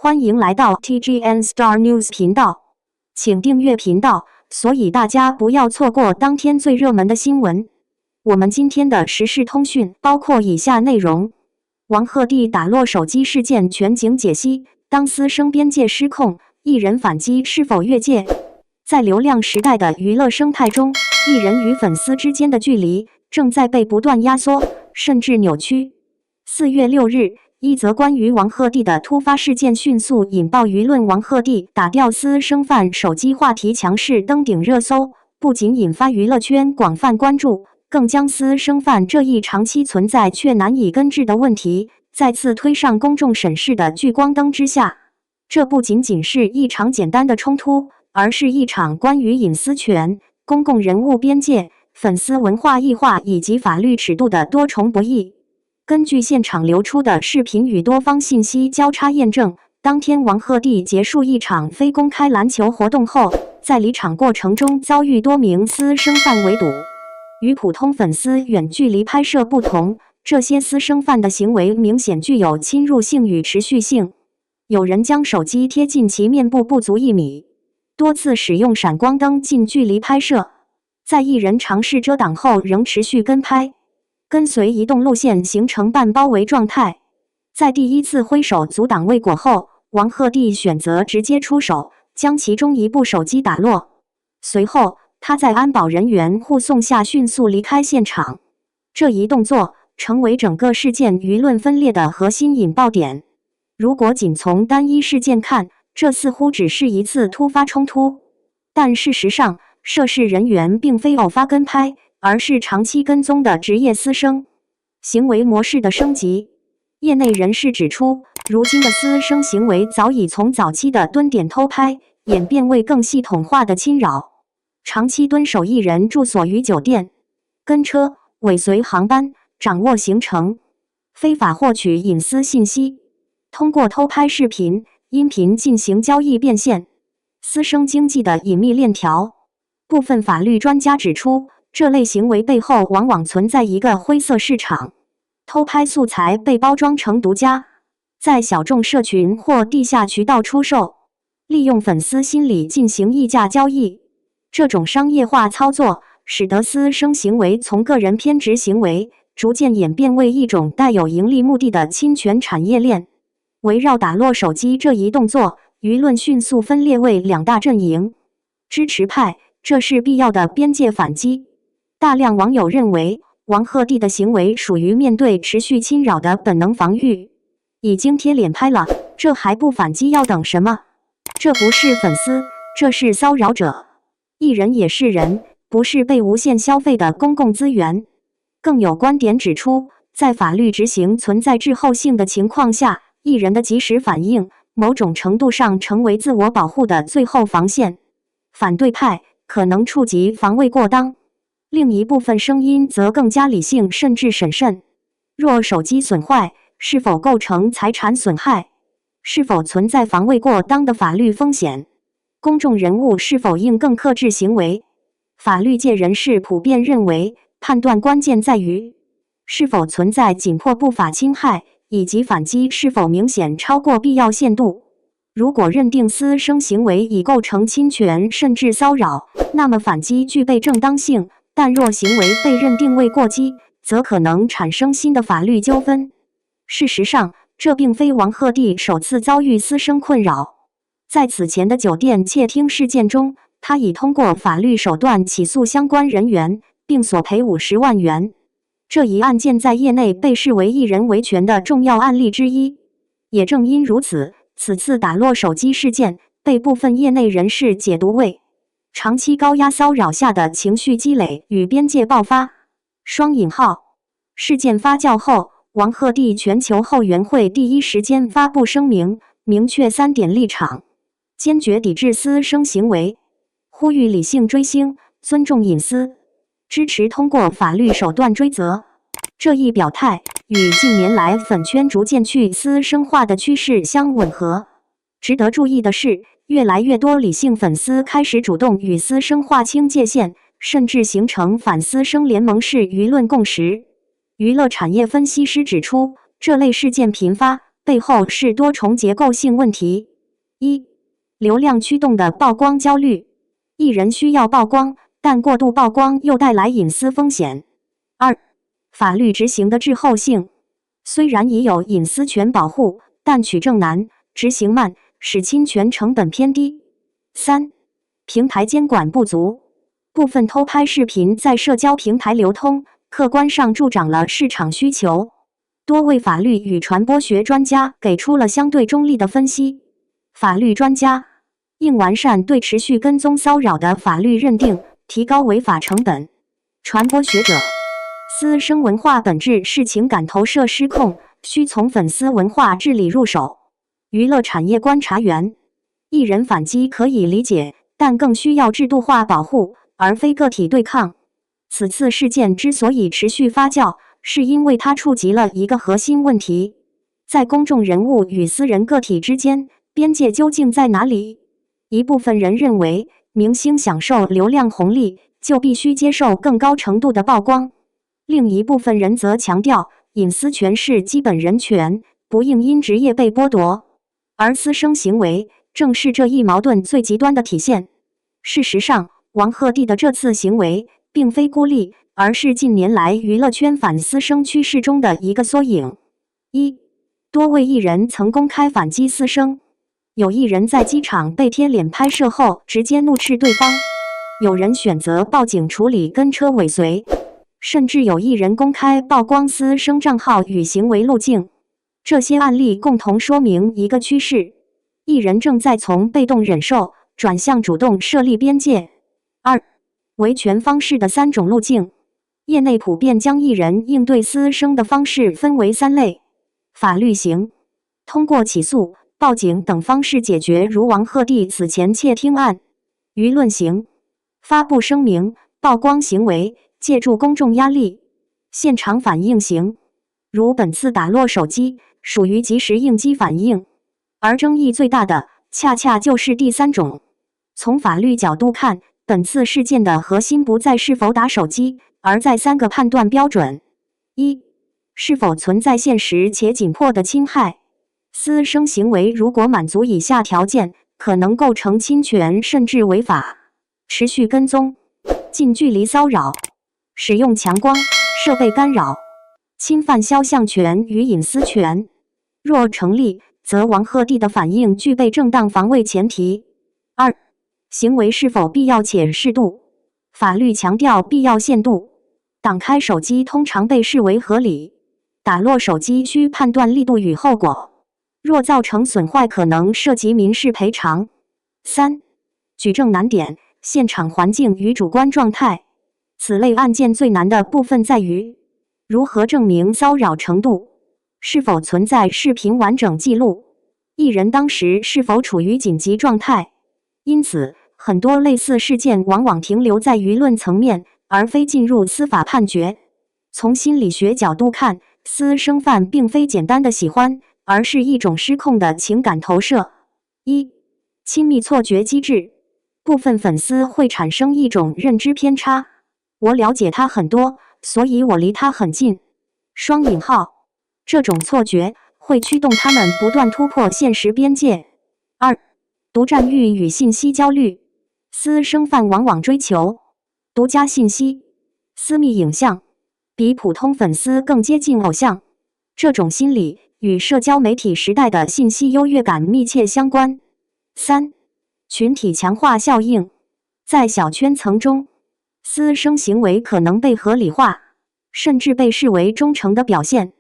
欢迎来到 TGN Star News 频道，请订阅频道，所以大家不要错过当天最热门的新闻。我们今天的时事通讯包括以下内容：王鹤棣打落手机事件全景解析，当私生边界失控，艺人反击是否越界？在流量时代的娱乐生态中，艺人与粉丝之间的距离正在被不断压缩，甚至扭曲。4月6日，一则关于王鹤棣的突发事件迅速引爆舆论，王鹤棣打掉私生饭手机话题强势登顶热搜，不仅引发娱乐圈广泛关注，更将私生饭这一长期存在却难以根治的问题再次推上公众审视的聚光灯之下。这不仅仅是一场简单的冲突，而是一场关于隐私权、公共人物边界、粉丝文化异化以及法律尺度的多重博弈。根据现场流出的视频与多方信息交叉验证，当天王鹤棣结束一场非公开篮球活动后，在离场过程中遭遇多名私生饭围堵。与普通粉丝远距离拍摄不同，这些私生饭的行为明显具有侵入性与持续性。有人将手机贴近其面部不足1米，多次使用闪光灯近距离拍摄，在艺人尝试遮挡后仍持续跟拍，跟随移动路线形成半包围状态。在第一次挥手阻挡未果后，王鹤棣选择直接出手，将其中一部手机打落。随后，他在安保人员护送下迅速离开现场。这一动作成为整个事件舆论分裂的核心引爆点。如果仅从单一事件看，这似乎只是一次突发冲突，但事实上，涉事人员并非偶发跟拍，而是长期跟踪的职业私生行为模式的升级。业内人士指出，如今的私生行为早已从早期的蹲点偷拍，演变为更系统化的侵扰。长期蹲守艺人住所与酒店，跟车、尾随航班，掌握行程，非法获取隐私信息，通过偷拍视频、音频进行交易变现，私生经济的隐秘链条。部分法律专家指出，这类行为背后往往存在一个灰色市场，偷拍素材被包装成独家，在小众社群或地下渠道出售，利用粉丝心理进行溢价交易。这种商业化操作使得私生行为从个人偏执行为逐渐演变为一种带有盈利目的的侵权产业链。围绕打落手机这一动作，舆论迅速分裂为2大阵营。支持派，这是必要的边界反击。大量网友认为，王鹤棣的行为属于面对持续侵扰的本能防御，已经贴脸拍了，这还不反击要等什么？这不是粉丝，这是骚扰者。艺人也是人，不是被无限消费的公共资源。更有观点指出，在法律执行存在滞后性的情况下，艺人的及时反应，某种程度上成为自我保护的最后防线。反对派可能触及防卫过当，另一部分声音则更加理性甚至审慎。若手机损坏，是否构成财产损害？是否存在防卫过当的法律风险？公众人物是否应更克制行为？法律界人士普遍认为，判断关键在于是否存在紧迫不法侵害，以及反击是否明显超过必要限度。如果认定私生行为已构成侵权甚至骚扰，那么反击具备正当性；但若行为被认定为过激，则可能产生新的法律纠纷。事实上，这并非王鹤棣首次遭遇私生困扰。在此前的酒店窃听事件中，他已通过法律手段起诉相关人员，并索赔50万元。这一案件在业内被视为艺人维权的重要案例之一。也正因如此，此次打落手机事件被部分业内人士解读为长期高压骚扰下的情绪积累与边界爆发。双引号。事件发酵后，王鹤棣全球后援会第一时间发布声明，明确3点立场：坚决抵制私生行为，呼吁理性追星，尊重隐私，支持通过法律手段追责。这一表态与近年来粉圈逐渐去私生化的趋势相吻合。值得注意的是，越来越多理性粉丝开始主动与私生划清界限，甚至形成反私生联盟式舆论共识。娱乐产业分析师指出，这类事件频发，背后是多重结构性问题。一、流量驱动的曝光焦虑，艺人需要曝光，但过度曝光又带来隐私风险。二、法律执行的滞后性，虽然已有隐私权保护，但取证难，执行慢，使侵权成本偏低。三、平台监管不足，部分偷拍视频在社交平台流通，客观上助长了市场需求。多位法律与传播学专家给出了相对中立的分析。法律专家应完善对持续跟踪骚扰的法律认定，提高违法成本。传播学者，私生文化本质是情感投射失控，需从粉丝文化治理入手。娱乐产业观察员，艺人反击可以理解，但更需要制度化保护，而非个体对抗。此次事件之所以持续发酵，是因为它触及了一个核心问题：在公众人物与私人个体之间，边界究竟在哪里？一部分人认为，明星享受流量红利，就必须接受更高程度的曝光；另一部分人则强调，隐私权是基本人权，不应因职业被剥夺。而私生行为正是这一矛盾最极端的体现。事实上，王鹤棣的这次行为并非孤立，而是近年来娱乐圈反私生趋势中的一个缩影。一、多位艺人曾公开反击私生，有艺人在机场被贴脸拍摄后直接怒斥对方，有人选择报警处理跟车尾随，甚至有艺人公开曝光私生账号与行为路径。这些案例共同说明一个趋势：艺人正在从被动忍受转向主动设立边界。二、维权方式的三种路径。业内普遍将艺人应对私生的方式分为三类：法律型，通过起诉、报警等方式解决，如王鹤棣此前窃听案；舆论型，发布声明、曝光行为，借助公众压力；现场反应型，如本次打落手机，属于即时应激反应。而争议最大的，恰恰就是第三种。从法律角度看，本次事件的核心不在是否打手机，而在三个判断标准：一、是否存在现实且紧迫的侵害。私生行为如果满足以下条件，可能构成侵权甚至违法：持续跟踪、近距离骚扰、使用强光、设备干扰、侵犯肖像权与隐私权。若成立，则王鹤棣的反应具备正当防卫前提。二、行为是否必要且适度。法律强调必要限度，挡开手机通常被视为合理，打落手机需判断力度与后果，若造成损坏可能涉及民事赔偿。三、举证难点，现场环境与主观状态。此类案件最难的部分在于，如何证明骚扰程度，是否存在视频完整记录，艺人当时是否处于紧急状态。因此，很多类似事件往往停留在舆论层面，而非进入司法判决。从心理学角度看，私生饭并非简单的喜欢，而是一种失控的情感投射。一、亲密错觉机制。部分粉丝会产生一种认知偏差：我了解他很多，所以我离他很近。双引号，这种错觉会驱动他们不断突破现实边界。二、独占欲与信息焦虑。私生饭往往追求独家信息、私密影像，比普通粉丝更接近偶像。这种心理与社交媒体时代的信息优越感密切相关。三、群体强化效应。在小圈层中，私生行为可能被合理化，甚至被视为忠诚的表现。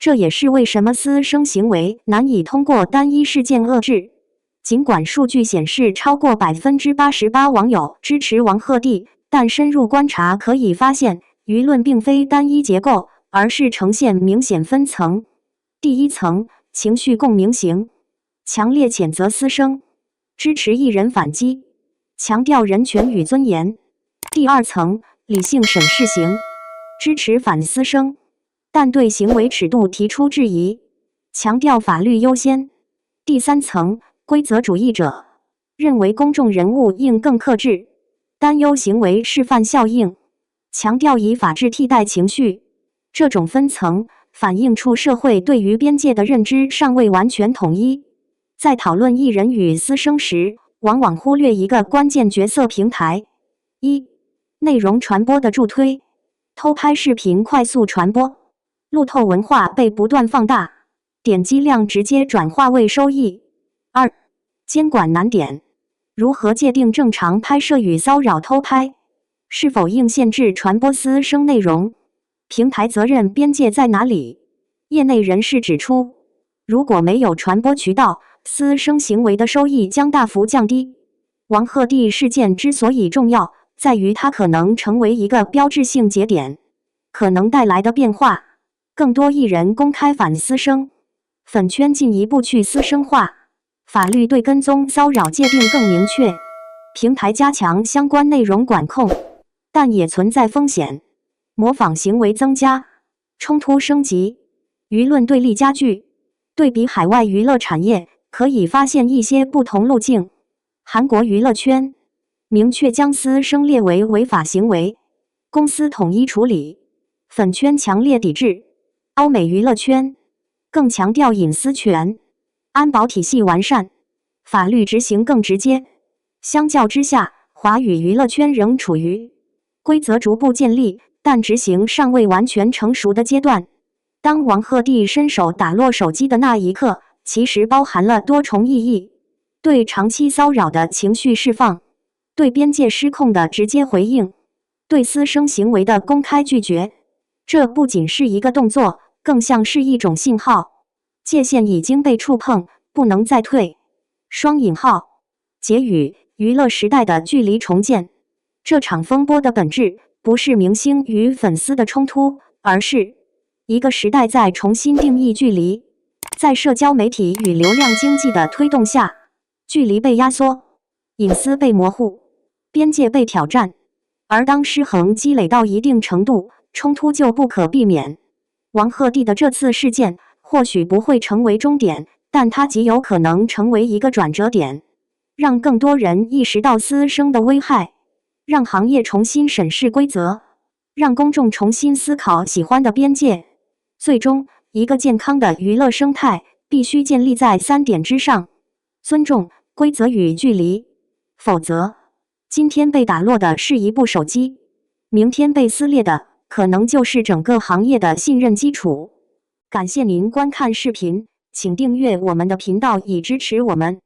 这也是为什么私生行为难以通过单一事件遏制。尽管数据显示超过88%网友支持王鹤棣，但深入观察可以发现，舆论并非单一结构，而是呈现明显分层。第一层，情绪共鸣型，强烈谴责私生，支持艺人反击，强调人权与尊严。第二层，理性审视型，支持反私生，但对行为尺度提出质疑，强调法律优先。第三层，规则主义者，认为公众人物应更克制，担忧行为示范效应，强调以法治替代情绪。这种分层反映出社会对于边界的认知尚未完全统一。在讨论艺人与私生时，往往忽略一个关键角色——平台。一、内容传播的助推。偷拍视频快速传播，路透文化被不断放大，点击量直接转化为收益。二、监管难点。如何界定正常拍摄与骚扰偷拍？是否应限制传播私生内容？平台责任边界在哪里？业内人士指出，如果没有传播渠道，私生行为的收益将大幅降低。王鹤棣事件之所以重要，在于它可能成为一个标志性节点，可能带来的变化，更多艺人公开反私生，粉圈进一步去私生化，法律对跟踪骚扰界定更明确，平台加强相关内容管控，但也存在风险，模仿行为增加，冲突升级，舆论对立加剧。对比海外娱乐产业，可以发现一些不同路径。韩国娱乐圈明确将私生列为违法行为，公司统一处理，粉圈强烈抵制。欧美娱乐圈更强调隐私权，安保体系完善，法律执行更直接。相较之下，华语娱乐圈仍处于规则逐步建立，但执行尚未完全成熟的阶段。当王鹤棣伸手打落手机的那一刻，其实包含了多重意义：对长期骚扰的情绪释放，对边界失控的直接回应，对私生行为的公开拒绝。这不仅是一个动作，更像是一种信号，界限已经被触碰，不能再退。双引号结语：娱乐时代的距离重建。这场风波的本质不是明星与粉丝的冲突，而是一个时代在重新定义距离。在社交媒体与流量经济的推动下，距离被压缩，隐私被模糊，边界被挑战。而当失衡积累到一定程度，冲突就不可避免。王鹤棣的这次事件或许不会成为终点，但它极有可能成为一个转折点，让更多人意识到私生的危害，让行业重新审视规则，让公众重新思考喜欢的边界。最终，一个健康的娱乐生态必须建立在3点之上：尊重、规则与距离。否则，今天被打落的是一部手机，明天被撕裂的可能就是整个行业的信任基础。感谢您观看视频，请订阅我们的频道以支持我们。